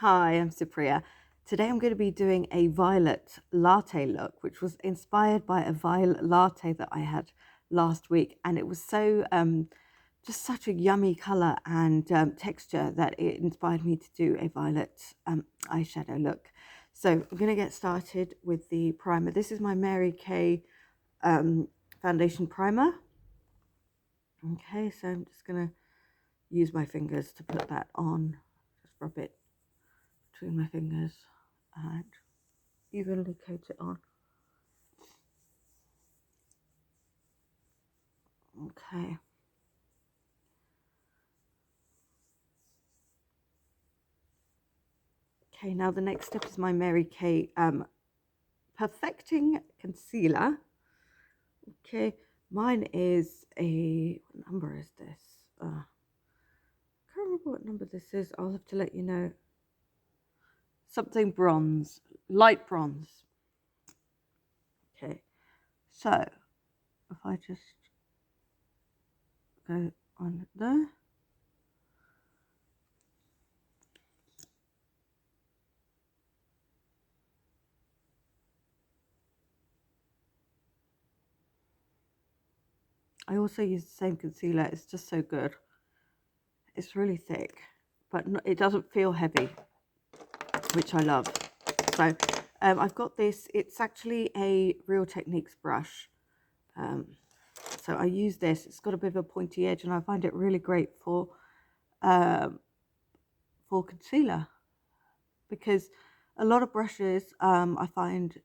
Hi, I'm Suprya. Today I'm going to be doing a violet latte look, which was inspired by a violet latte that I had last week. And it was just such a yummy color and texture that it inspired me to do a violet eyeshadow look. So I'm going to get started with the primer. This is my Mary Kay foundation primer. Okay, so I'm just going to use my fingers to put that on. Just rub it between my fingers and evenly coat it on. Okay. Okay, now the next step is my Mary Kay Perfecting Concealer. Okay, mine is what number is this? I can't remember what number this is. I'll have to let you know. Something bronze, light bronze. Okay, so if I just go on there. I also use the same concealer. It's just so good. It's really thick, but it doesn't feel heavy, which I love. So I've got this. It's actually a Real Techniques brush. So I use this. It's got a bit of a pointy edge, and I find it really great for concealer, because a lot of brushes I find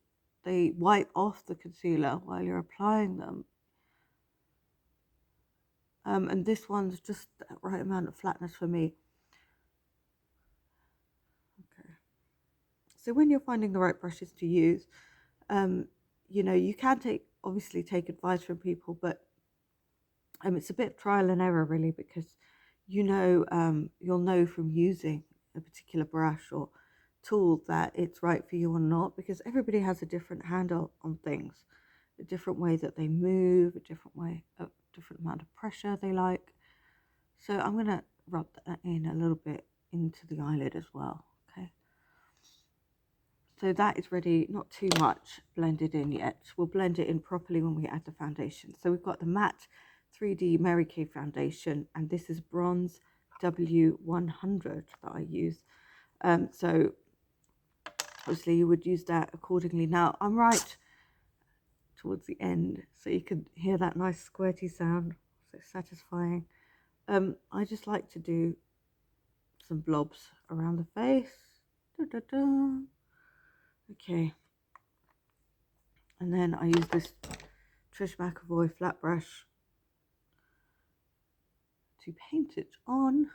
they wipe off the concealer while you're applying them. And this one's just the right amount of flatness for me. Okay. So when you're finding the right brushes to use, you can obviously take advice from people, but it's a bit of trial and error really, because you'll know from using a particular brush or tool that it's right for you or not, because everybody has a different handle on things, a different way that they move, a different amount of pressure they like. So I'm going to rub that in a little bit into the eyelid as well. Okay, so that is ready, not too much blended in yet. We'll blend it in properly when we add the foundation. So we've got the matte 3D Mary Kay foundation, and this is bronze W100 that I use. So obviously you would use that accordingly. Now I'm right towards the end, so you can hear that nice squirty sound. So satisfying. I just like to do some blobs around the face. Da, da, da. Okay, and then I use this Trish McAvoy flat brush to paint it on.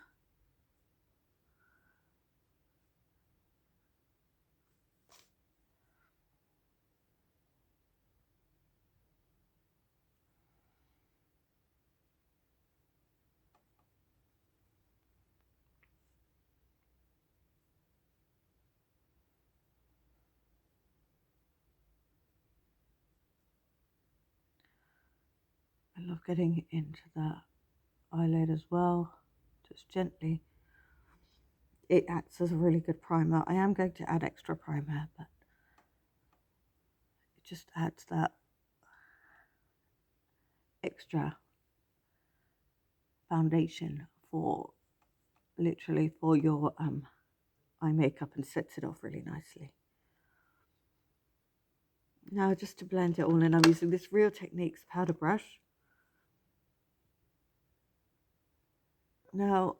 I love getting into the eyelid as well, just gently. It acts as a really good primer. I am going to add extra primer, but it just adds that extra foundation for literally for your eye makeup, and sets it off really nicely. Now just to blend it all in, I'm using this Real Techniques powder brush. Now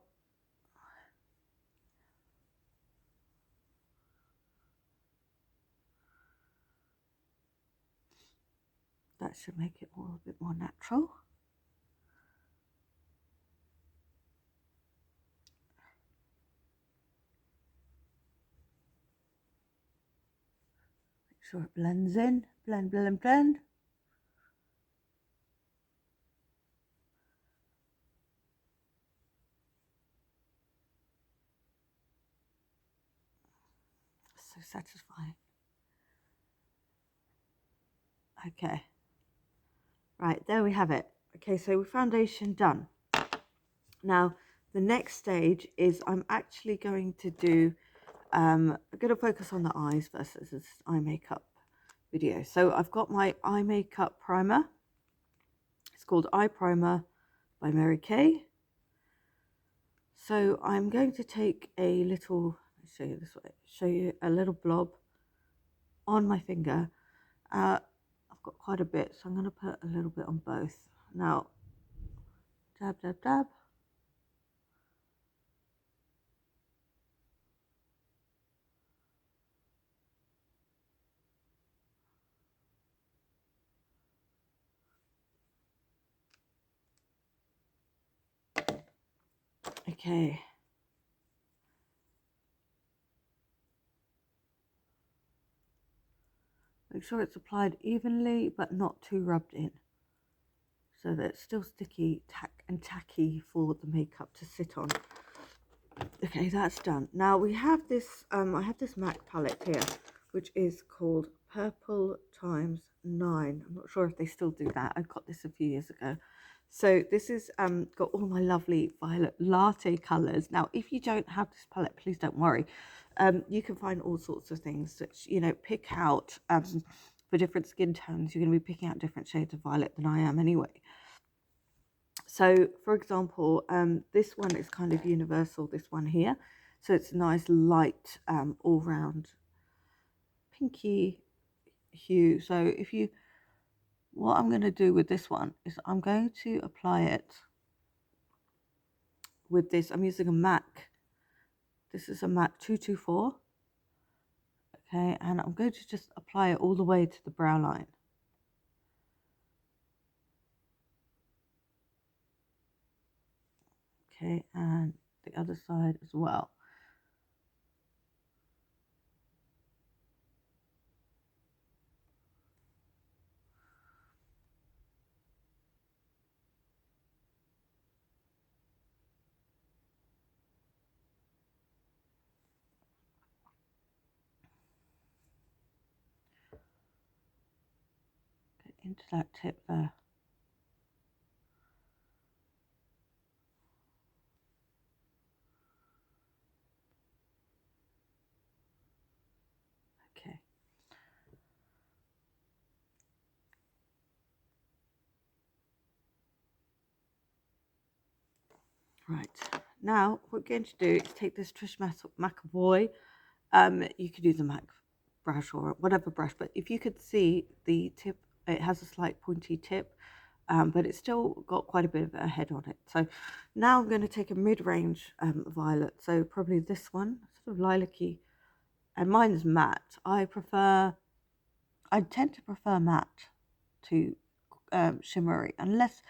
that should make it all a bit more natural. Make sure it blends in. Blend, blend, blend. So satisfying. Okay. Right, there we have it. Okay, so foundation done. Now, the next stage is I'm actually going to do I'm going to focus on the eyes first. This is eye makeup video. So I've got my eye makeup primer. It's called Eye Primer by Mary Kay. So I'm going to take a little, let's show you this way, show you a little blob on my finger. I've got quite a bit, so I'm going to put a little bit on both. Now, dab, dab, dab. Okay. Make sure it's applied evenly, but not too rubbed in, so that it's still sticky and tacky for the makeup to sit on. Okay, that's done. Now we have this, I have this MAC palette here, which is called Purple Times 9. I'm not sure if they still do that. I got this a few years ago. So this is got all my lovely Violet Latte colours. Now, if you don't have this palette, please don't worry. You can find all sorts of things that, you know, pick out for different skin tones. You're going to be picking out different shades of violet than I am anyway. So, for example, this one is kind of universal, this one here. So it's a nice light all-round pinky hue. So if you, what I'm going to do with this one is I'm going to apply it with this. I'm using a MAC. This is a MAC 224. Okay, and I'm going to just apply it all the way to the brow line. Okay, and the other side as well. Get into that tip there. Okay. Right, now what we're going to do is take this Trish McAvoy. You could use a MAC brush or whatever brush, but if you could see the tip, it has a slight pointy tip, but it's still got quite a bit of a head on it. So now I'm going to take a mid-range violet, so probably this one, sort of lilac-y, and mine is matte. I tend to prefer matte to shimmery, unless,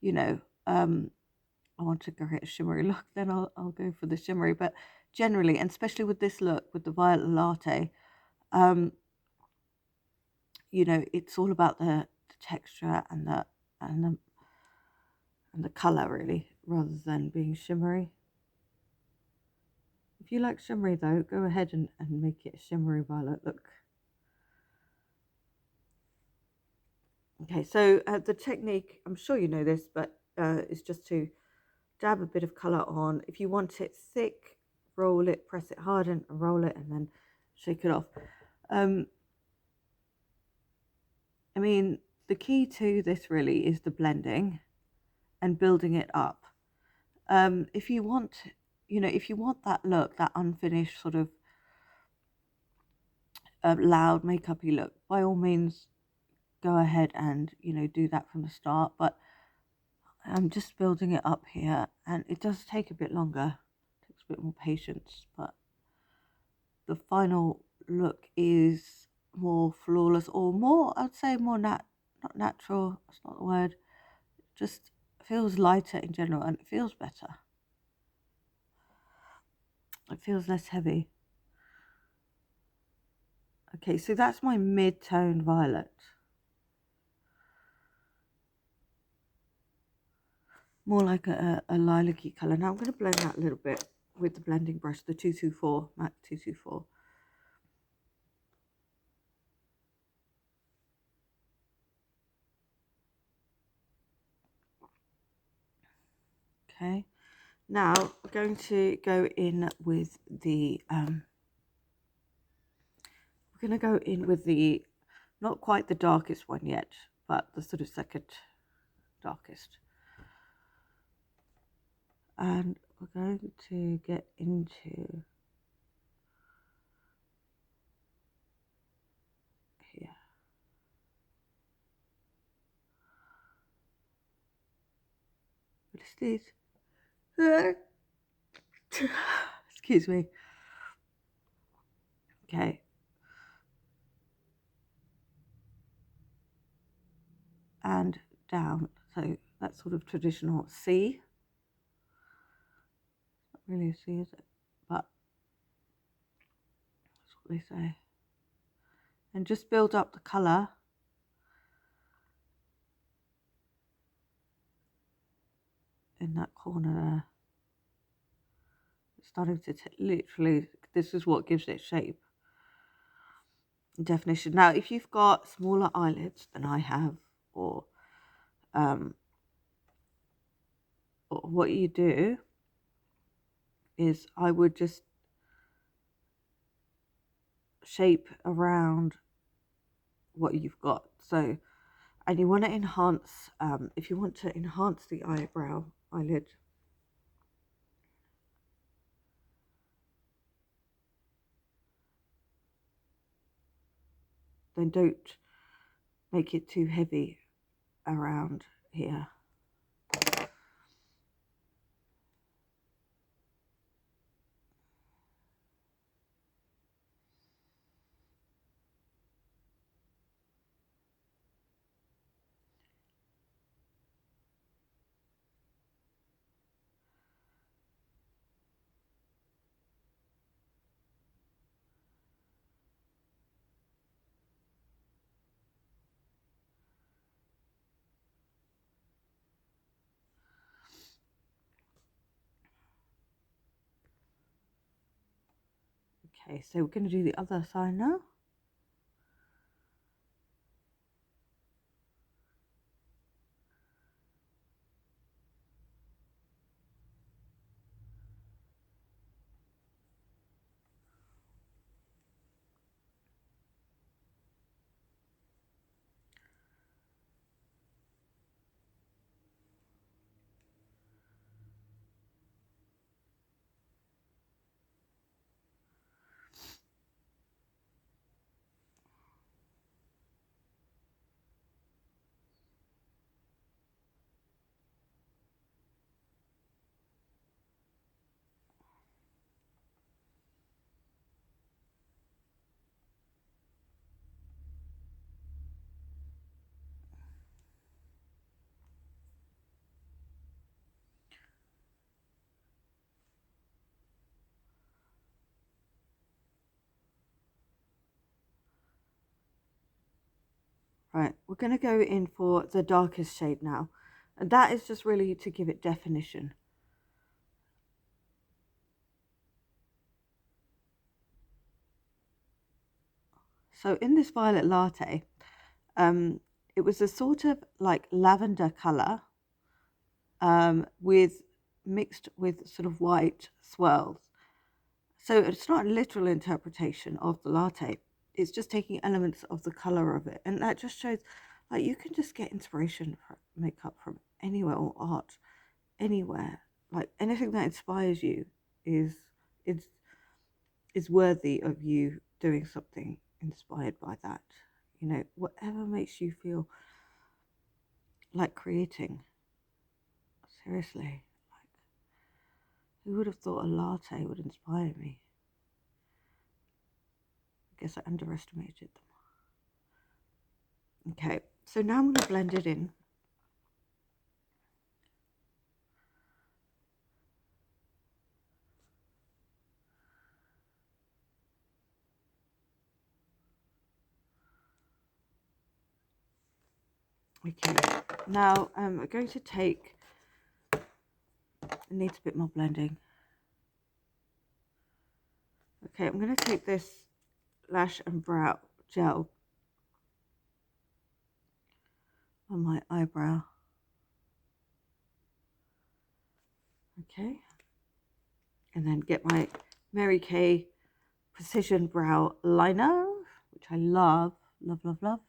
you know, I want to create a shimmery look, then I'll go for the shimmery. But generally, and especially with this look, with the Violet Latte, you know, it's all about the texture and the color, really, rather than being shimmery. If you like shimmery, though, go ahead and make it a shimmery violet look. Okay, so the technique, I'm sure you know this, but is just to dab a bit of color on. If you want it thick, roll it, press it hard and roll it, and then shake it off. I mean, the key to this really is the blending and building it up. If you want, you know, if you want that look, that unfinished sort of loud makeup-y look, by all means, go ahead and, you know, do that from the start. But I'm just building it up here, and it does take a bit longer. It takes a bit more patience, but the final look is more flawless, or more, I'd say more not natural, that's not the word, just feels lighter in general, and it feels better. It feels less heavy. Okay, so that's my mid-tone violet. More like a lilac-y colour. Now I'm going to blend that a little bit with the blending brush, the 224, MAC 224. Okay, now we're going to go in with the we're going to go in with the, not quite the darkest one yet, but the sort of second darkest. And we're going to get into here. What is this? Excuse me. Okay. And down. So that's sort of traditional C. Not really a C, is it? But that's what they say. And just build up the colour. In that corner there. It's starting to literally, this is what gives it shape. Definition. Now, if you've got smaller eyelids than I have, or what you do is I would just shape around what you've got. So, and you want to enhance, if you want to enhance the eyelid, then don't make it too heavy around here. Okay, so we're going to do the other side now. Right, we're going to go in for the darkest shade now. And that is just really to give it definition. So in this Violet Latte, it was a sort of like lavender colour with mixed with sort of white swirls. So it's not a literal interpretation of the latte. It's just taking elements of the colour of it. And that just shows, like, you can just get inspiration for makeup from anywhere, or art anywhere. Like, anything that inspires you is worthy of you doing something inspired by that. You know, whatever makes you feel like creating. Seriously, like, who would have thought a latte would inspire me? I guess I underestimated them. Okay, so now I'm going to blend it in. Okay, now I'm going to take, it needs a bit more blending. Okay, I'm going to take this lash and brow gel on my eyebrow. Okay, and then get my Mary Kay Precision Brow Liner, which which I love, love, love, love.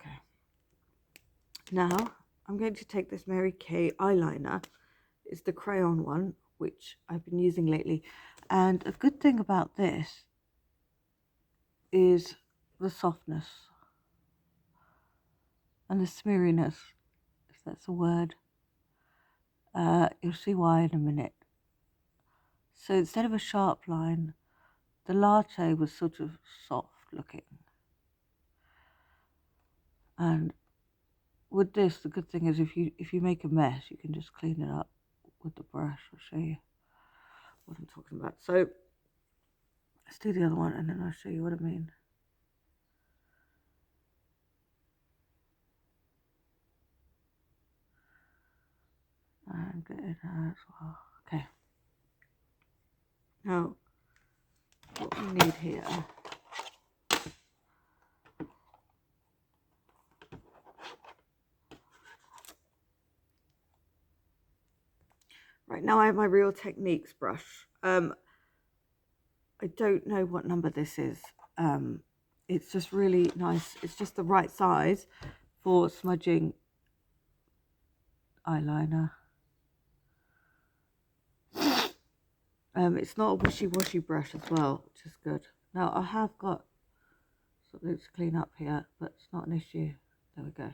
Okay. Now I'm going to take this Mary Kay eyeliner. It's the crayon one, which I've been using lately. And a good thing about this is the softness and the smeariness, if that's a word. You'll see why in a minute. So instead of a sharp line, the latte was sort of soft looking. And with this, the good thing is if you make a mess, you can just clean it up with the brush. I'll show you what I'm talking about. So let's do the other one and then I'll show you what I mean. And get it as well. Okay. Now, what we need here right now I have my Real Techniques brush. I don't know what number this is. It's just really nice. It's just the right size for smudging eyeliner. It's not a wishy-washy brush as well, which is good. Now I have got something to clean up here, but it's not an issue. There we go.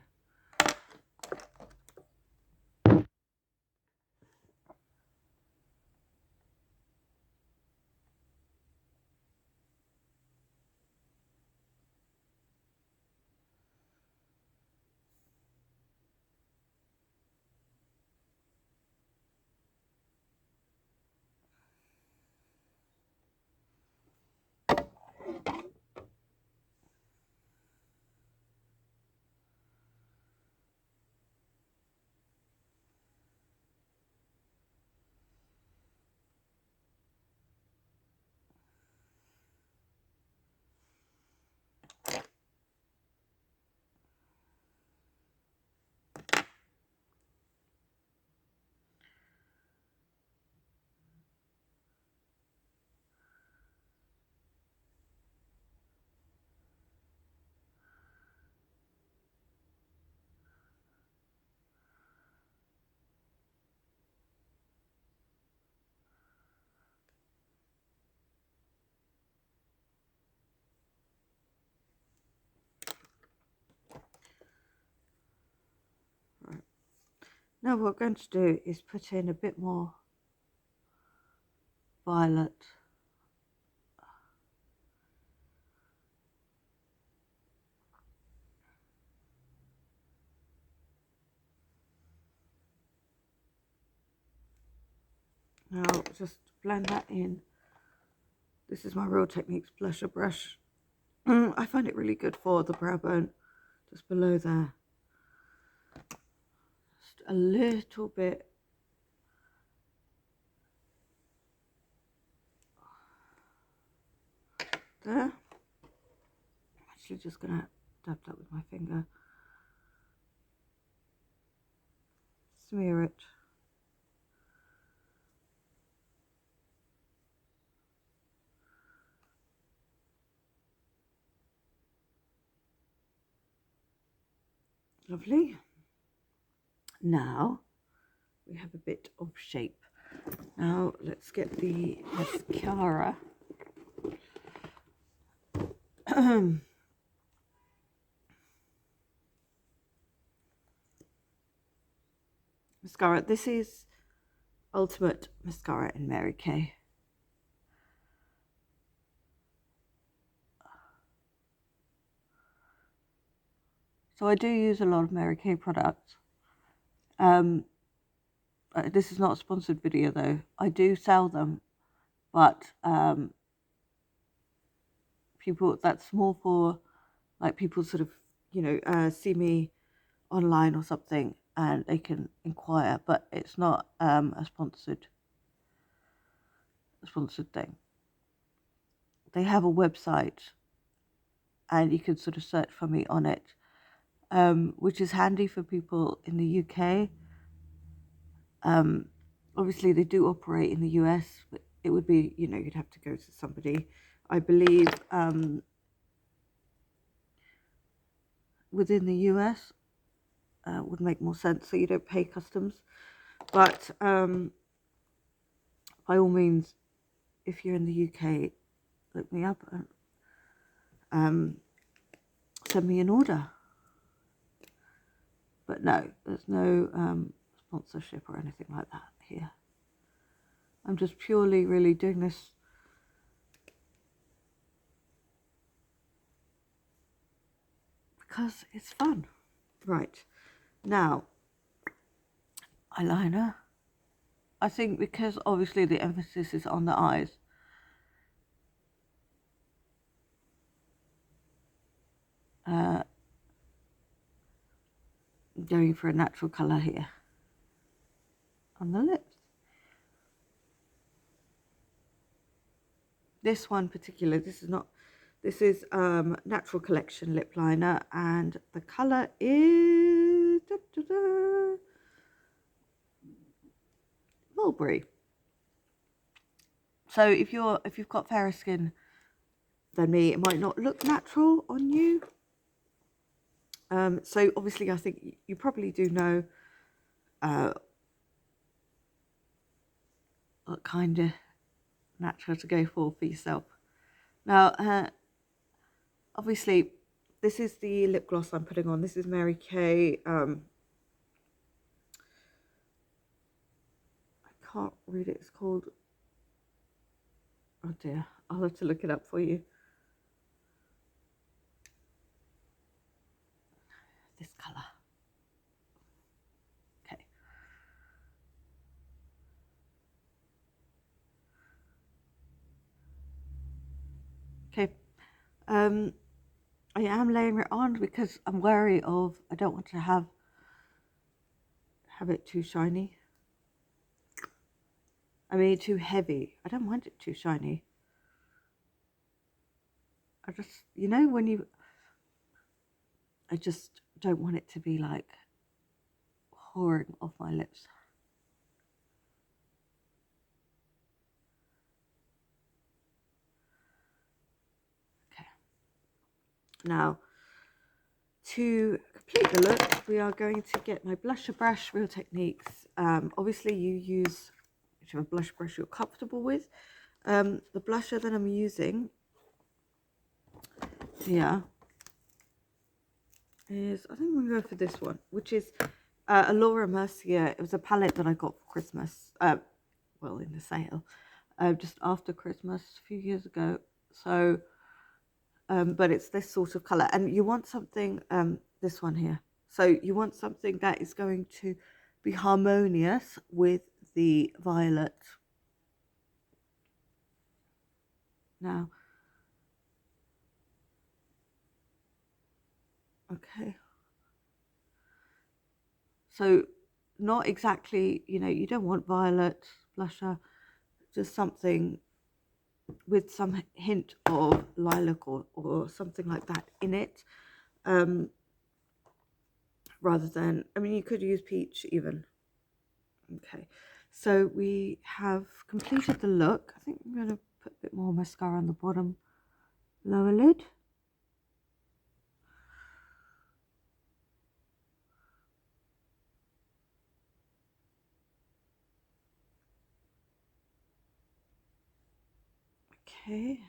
Right. Now what we're going to do is put in a bit more violet. Now just blend that in. This is my Real Techniques blusher brush. I find it really good for the brow bone, just below there. Just a little bit. There. I'm actually just going to dab that with my finger. Smear it. Lovely. Now we have a bit of shape. Now let's get the mascara. Mascara. This is Ultimate Mascara in Mary Kay. So I do use a lot of Mary Kay products. This is not a sponsored video though. I do sell them, but people, that's more for like people sort of, you know, see me online or something and they can inquire, but it's not a sponsored thing. They have a website and you can sort of search for me on it, which is handy for people in the UK. Obviously they do operate in the US, but it would be, you know, you'd have to go to somebody, I believe, within the US would make more sense, so you don't pay customs. But by all means, if you're in the UK, look me up and send me an order. But no, there's no sponsorship or anything like that here. I'm just purely really doing this because it's fun. Right, now, eyeliner. I think because obviously the emphasis is on the eyes, going for a natural colour here on the lips. This one particular, this is Natural Collection lip liner, and the colour is mulberry. So if you've got fairer skin than me, it might not look natural on you. So obviously I think you probably do know what kind of natural to go for yourself. Now, obviously, this is the lip gloss I'm putting on. This is Mary Kay. I can't read it. It's called, oh dear, I'll have to look it up for you. This colour. Okay. Okay. I am layering it on because I'm wary of, I don't want to have it too shiny. I mean, too heavy. I don't want it too shiny. I just, you know, I just don't want it to be like pouring off my lips. Okay. Now, to complete the look, we are going to get my blusher brush, Real Techniques. Obviously, you use whichever blush brush you're comfortable with. The blusher that I'm using here is, I think I'm going to go for this one, which is a Laura Mercier. It was a palette that I got for Christmas, well, in the sale, just after Christmas a few years ago. So, but it's this sort of colour, and you want something, this one here. So you want something that is going to be harmonious with the violet. Now, okay. So not exactly, you know, you don't want violet blusher, just something with some hint of lilac or something like that in it. Rather than, I mean, you could use peach even. Okay, so we have completed the look. I think I'm going to put a bit more mascara on the bottom lower lid. Okay,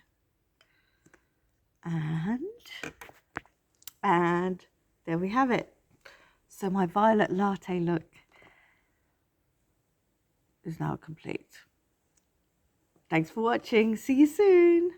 and there we have it. So my Violet Latte look is now complete. Thanks for watching. See you soon.